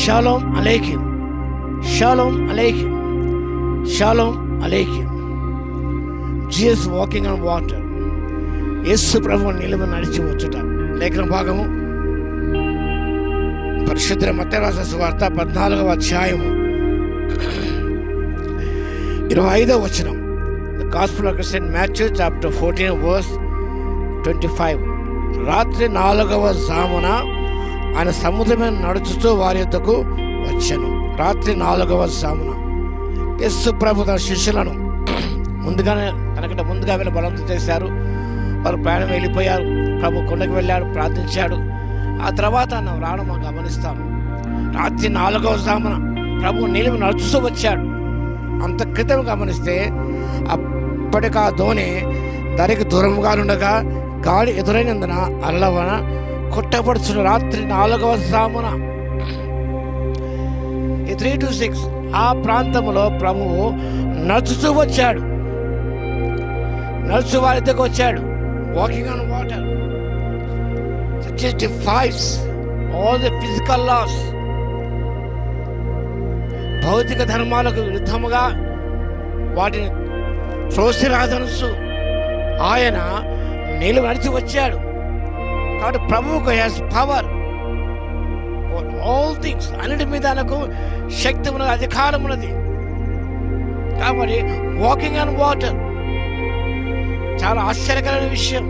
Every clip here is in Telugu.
షాలోమ్ అలైకుం, షాలోమ్ అలైకుం, షాలోమ్ అలైకుం. Jesus walking on water. యేసు ప్రభువు నీళ్ళ మీద నడిచి వచ్చుట. లేఖన భాగము పరిశుద్ధ మత్తయి రాసిన సువార్త 14వ అధ్యాయము 25వ వచనం. The Gospel of St. Matthew chapter 14 verse 25. రాత్రి 4వ జామున ఆయన సముద్రం మీద నడుచుతూ వారి యొద్దకు వచ్చెను. రాత్రి 4వ జామున యేసు ప్రభు తన శిష్యులను తనకంటే ముందుగా వెళ్ళి బలవంతం చేశారు. వారు ప్రయాణం వెళ్ళిపోయారు. ప్రభు కొండకు వెళ్ళాడు, ప్రార్థించాడు. ఆ తర్వాత రావడం మనం గమనిస్తాం. రాత్రి 4వ జామున ప్రభు నీళ్ళ మీద నడుచుతూ వచ్చాడు. అంత క్రితం గమనిస్తే అప్పటికి ఆ దోణి దానికి దూరంగా ఉండగా గాలి ఎదురైనందున అల్లవన కొట్టబడుచున్న. రాత్రి 4వ జామున 3 to 6 ఆ ప్రాంతంలో ప్రభువు నడుచుతూ వచ్చాడు. నడుచు వారి దగ్గరకు వచ్చాడు. Walking on water. It defies all the physical laws. భౌతిక ధర్మాలకు విరుద్ధముగా వాటిని త్రోసిరాదనుసు ఆయన నీళ్ళు నడిచి వచ్చాడు. కాబట్టి ప్రభువుకు has power over all things. అన్నిటి మీద ఆయనకు శక్తి ఉన్నది, అధికారం ఉన్నది. కాబట్టి వాకింగ్ ఆన్ వాటర్ చాలా ఆశ్చర్యకరమైన విషయం.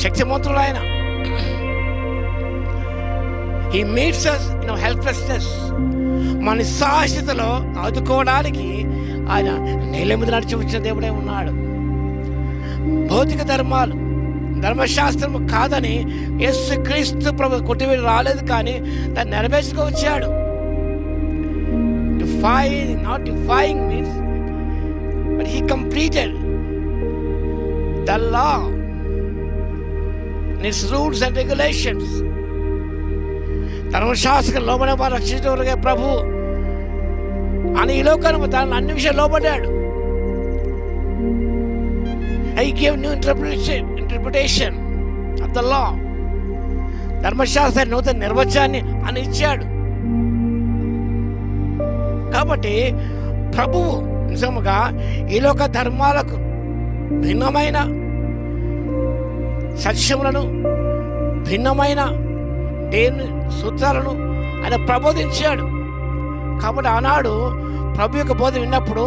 శక్తిమంతుడు ఆయన. He meets us in our helplessness. మన నిస్సహాయతలో ఆదుకోవడానికి ఆయన నీళ్ళ మీద నడిచి వచ్చిన దేవుడే ఉన్నాడు. భౌతిక ధర్మాలు, ధర్మశాస్త్రం కాదని యేసు క్రీస్తు ప్రభు కొట్టివేడి రాలేదు, కానీ దాన్ని నెరవేర్చుకు వచ్చాడు. Not defying means, but he completed the law, its rules and regulations. ధర్మశాస్త్రం లోబడే వారు రక్షించే ప్రభు అని ఈ లోకానికి తన అన్ని విషయాలు లోబడ్డాడు. He gave new interpretation of the law. ధర్మశాస్త్ర నూతన నిర్వచనాన్ని అని ఇచ్చాడు. కాబట్టి ప్రభువు నిజముగా ఈ లోక ధర్మాలకు భిన్నమైన సత్యములను, భిన్నమైన దేవుని సూత్రాలను ఆయన ప్రబోధించాడు. కాబట్టి ఆనాడు ప్రభు యొక్క బోధ విన్నప్పుడు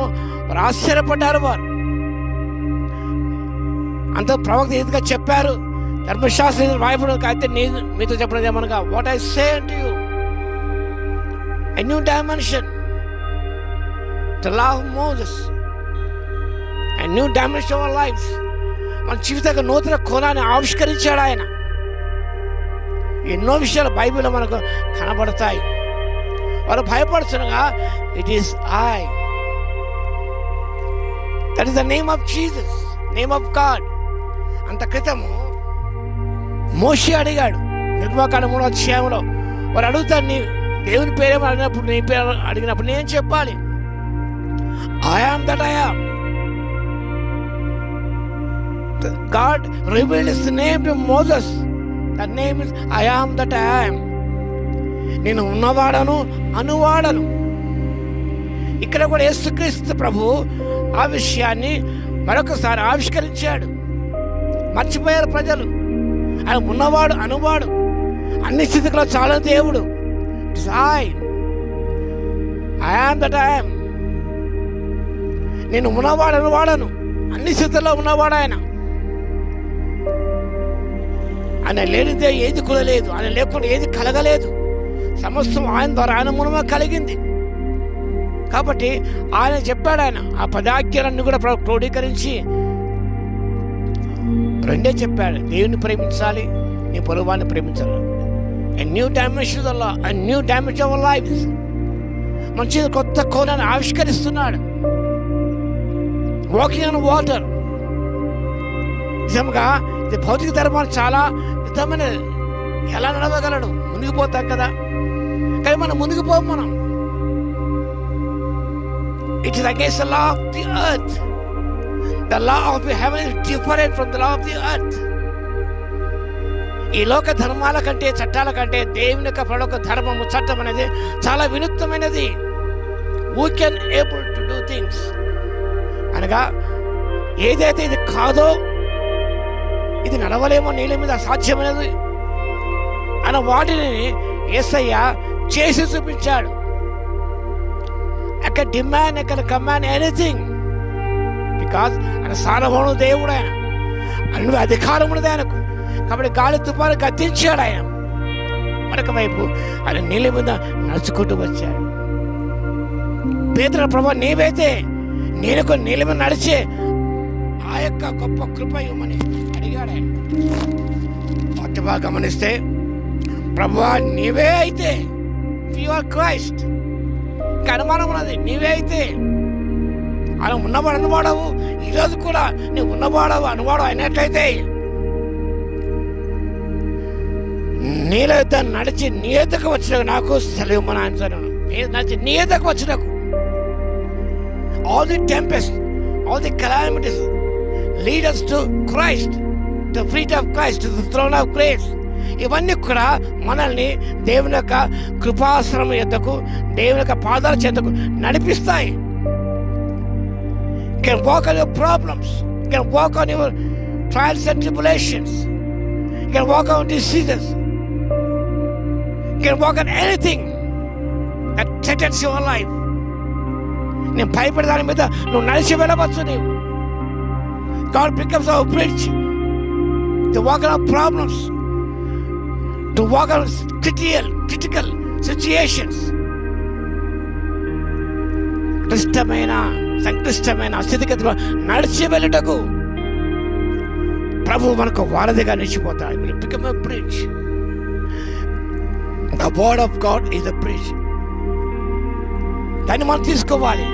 వారు ఆశ్చర్యపడ్డారు. వారు అంత ప్రవక్త ఏదిగా చెప్పారు. ధర్మశాస్త్రం రాయబడి అయితే నేను మీతో చెప్పినది ఏమనగా, what I say to you, a new dimension, the law of Moses, a new dimension of our life. మన జీవితంలో నూతన కోణాన్ని ఆవిష్కరించాడు ఆయన. ఎన్నో విషయాలు బైబిల్లో మనకు కనబడతాయి. వారు భయపడుతుండగా it is I, that is the name of Jesus, name of God. అంత క్రితము మోషే అడిగాడు నిర్గమకాండం 3వ అధ్యాయంలో. వారు అడుగుతారు, నీ దేవుని పేరేమో అడిగినప్పుడు, నీ పేరు అడిగినప్పుడు నేను చెప్పాలి, I am that I am. God revealed his name to Moses. That name is I am that I am. నేను ఉన్నవాడను, అనువాడను. ఇక్కడ కూడా యేసుక్రీస్తు ప్రభు ఆ విషయాన్ని మరొకసారి ఆవిష్కరించాడు. మర్చిపోయారు ప్రజలు. ఆయన ఉన్నవాడు, అనువాడు, అన్ని స్థితిలో చాలా దేవుడు. I am that I am. నేను ఉన్నవాడు, అనువాడను, అన్ని స్థితిలో ఉన్నవాడు ఆయన. ఆయన లేనిదే ఏది కులలేదు, ఆయన లేకుండా ఏది కలగలేదు. సమస్తం ఆయన ద్వారా, ఆయన మూలమే కలిగింది. కాబట్టి ఆయన చెప్పాడు, ఆయన ఆ పదాజ్ఞలన్నీ కూడా క్రోడీకరించి రెండే చెప్పాడు, దేవుని ప్రేమించాలి, నీ పొరుగువాన్ని ప్రేమించాలి. A new dimension of Allah, a new dimension of our lives. మంచి కొత్త కోణాన్ని ఆవిష్కరిస్తున్నాడు. Walking on water. నిజంగా ఇది భౌతిక ధర్మాలు చాలా విధమైన ఎలా నడవగలడు, మునిగిపోతాం కదా. కానీ మనం మునిగిపోం. మనం it is against the law of the earth. The law of the haven is different from the law of the earth. ఈ లోక ధర్మాల కంటే, చట్టాల కంటే దేవుని యొక్క పరలోక ధర్మము, చట్టం అనేది చాలా వినూత్నమైనది. We can able to do things అనగా ఏదైతే ఇది కాదో, ఇది నడవలేమో, నీళ్ళ మీద అసాధ్యమైనది అన్న వాటిని యేసయ్య చేసి చూపించాడు. I can demand, I can command anything because ఆయన సార్వభౌమ దేవుడు, ఆయన అన్ని అధికారం ఉన్నది ఆయనకు. కాబట్టి గాలి తుఫాను గద్దించాడు ఆయన. మరొక వైపు ఆయన నీళ్ళ మీద నడుచుకుంటూ వచ్చాడు. పేతురు, ప్రభువా నీవైతే నేను నీళ్ళ మీద నడిచే ఆ యొక్క గొప్ప కృప ఇవ్వమని అడిగాడు ఆయన. వాక్యగా గమనిస్తే, ప్రభువా నీవే అయితే, యు ఆర్ క్రైస్ట్, ఇంకా అనుమానం ఉన్నది, నీవే అయితే ఆయన ఉన్నవాడు అనువాడవు. ఈరోజు కూడా నువ్వు ఉన్నవాడవు అనువాడు అయినట్లయితే నీళ్ళ యుద్ధ నడిచి నీ ఎద్దకు వచ్చినకు నాకు సెలవు మన ఆయన నడిచి నీ ఎద్దకు వచ్చినకు. All the tempest, all the calamities lead us to Christ, the feet of Christ, to the throne of grace. ఇవన్నీ కూడా మనల్ని దేవుని యొక్క కృపాశ్రమం యొద్దకు, దేవుని యొక్క పాదాల చెంతకు నడిపిస్తాయి. You can walk on your problems, you can walk on your trials and tribulations, you can walk on diseases, you can walk on anything that threatens your life. నేను భయపడే దాని మీద నువ్వు నడిచి వెళ్ళవచ్చు. నీవు God becomes our bridge to walk on our problems, to walk on critical situations. సంక్లిష్టమైన స్థితిగతిలో నడిచి వెళ్ళటకు ప్రభు మనకు వారధిగా నిలిచిపోతాడు. Will become a bridge. The word of God is a bridge. దాన్ని మనం తీసుకోవాలి.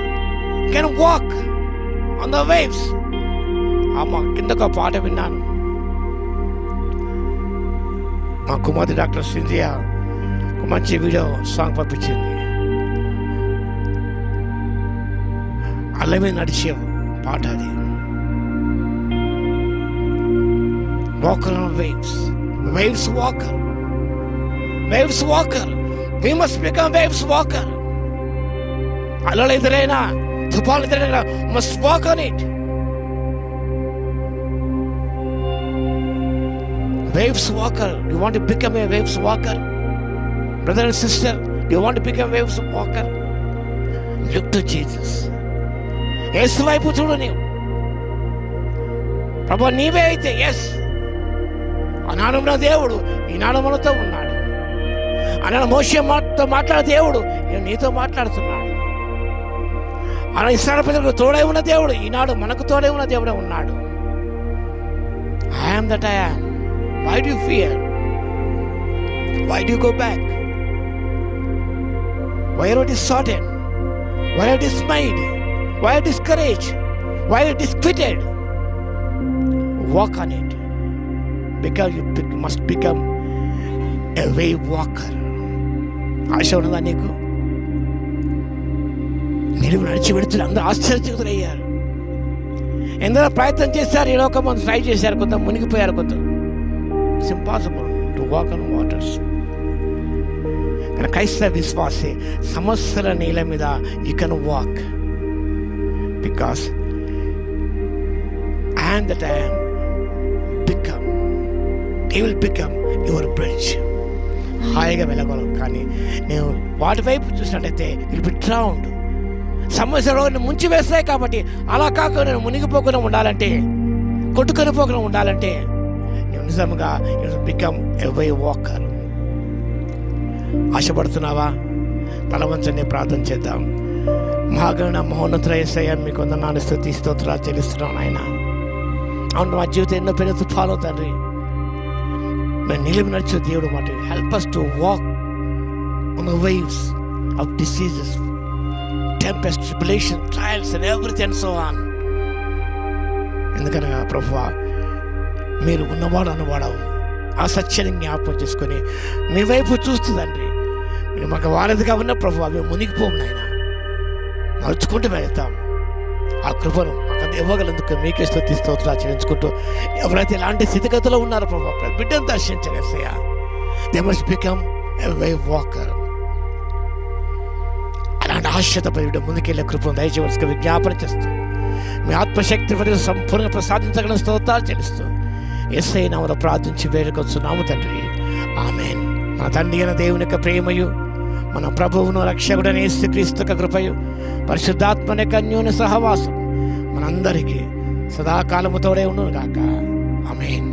You can walk on the waves. అమ్మ కిందకు ఒక పాట విన్నాను. మా కుమార్తె డాక్టర్ సింధియా ఒక మంచి వీడియో సాంగ్ పంపించింది. అల్ల మీద నడిచే పాట అది. Walker on waves, waves walker, waves walker. We must become waves walker. అలలు ఎదురైనా, తుఫాను ఎదురైనా, must walk on it. Waves walker. Do you want to become a waves walker? Brother and sister, do you want to become a waves walker? Look to Jesus. యేసు వైపు చూడు. నీవు ప్రభువా నీవే అయితే, ఎస్ ఆనాడు ఉన్న దేవుడు ఈనాడు మనతో ఉన్నాడు. ఆనాడు మోషేతో మాట్లాడే దేవుడు నీతో మాట్లాడుతున్నాడు. ఆనాడు ఇశ్రాయేలు ప్రజలకు తోడై ఉన్న దేవుడు ఈనాడు మనకు తోడై ఉన్న దేవుడే ఉన్నాడు. I am that I am. Why do you fear? Why do you go back? Why are you disheartened? Why are you dismayed? Why are you discouraged? Why are you disquieted? Walk on it, because you must become a wave walker. ఆశ ఉన్నదా నీకు? మీరు నడిచి వెళుతున్నారు. అందరూ ఆశ్చర్యచకితులయ్యారు. ఎందరో ప్రయత్నం చేశారు, ఈ లోకం మంది ట్రై చేశారు, కొంత మునిగిపోయారు, కొంత. It's impossible to walk on waters. కానీ క్రైస్తవ విశ్వాసి సమస్యల నీళ్ళ మీద you can walk, because I am that I am become, he will become your bridge. హాయిగా వెళ్ళగలవు. కానీ నేను వాటి వైపు చూసినట్టయితే విల్ బి డ్రౌన్డ్. సమస్యలో ముంచి వేస్తాయి. కాబట్టి అలా కాకుండా నేను మునిగిపోకుండా ఉండాలంటే, కొట్టుకొని పోకుండా ఉండాలంటే నువ్వు నిజంగా బికమ్ ఎ వే వాకర్. ఆశపడుతున్నావా? తల వంచని ప్రార్థన చేద్దాం. మహాగణ మహోన్నతుల యేసయ్య మీకు వందనాలు, స్తుతి స్తోత్రాలు చెల్లిస్తున్నాను ఆయన. అవును, మా జీవితం ఎన్నో పెద్ద తుఫాను తండ్రి. మేము నిలిపి నడిచే దేవుడు మాట. Help us to walk on the waves of diseases, tempest, tribulation, trials and everything and so on. ఎందుకనగా ప్రభువా మీరు ఉన్నవాడు అన్నవాడవు. ఆ సత్యాన్ని జ్ఞాపకం చేసుకొని మీ వైపు చూస్తుందండి. మీరు మాకు వారధిగా ఉన్న ప్రభువా మేము మునిగిపోము నాయన, నడుచుకుంటూ వెళ్తాం. ఆ కృపను మాకు ఇవ్వగలందుకు మీకే స్తుతి స్తోత్రాలు చెల్లించుకుంటూ, ఎవరైతే ఇలాంటి స్థితిగతిలో ఉన్నారో ప్రభు, బిడ్డను దర్శించండి యేసయ్యా. They must become a way walker. అలాంటి ఆశతో బిడ్డ ముందుకెళ్ళే కృపను దయచేయవలసిగా విజ్ఞాపన చేస్తూ, మీ ఆత్మశక్తి పరిధి సంపూర్ణంగా ప్రసాదించగల స్తోత్రాలు చెల్లిస్తూ యేసయ్య నామములో ప్రార్థించి వేడుకొస్తున్నాము తండ్రి, ఆమేన్. మన తండ్రి అయిన దేవుని యొక్క ప్రేమయు, మన ప్రభువును రక్షకుడైన యేసుక్రీస్తు యొక్క కృపయు, పరిశుద్ధాత్మ యొక్క అన్యోన్య సహవాసం మనందరికీ సదాకాలము తోడే ఉండును గాక. ఆమేన్.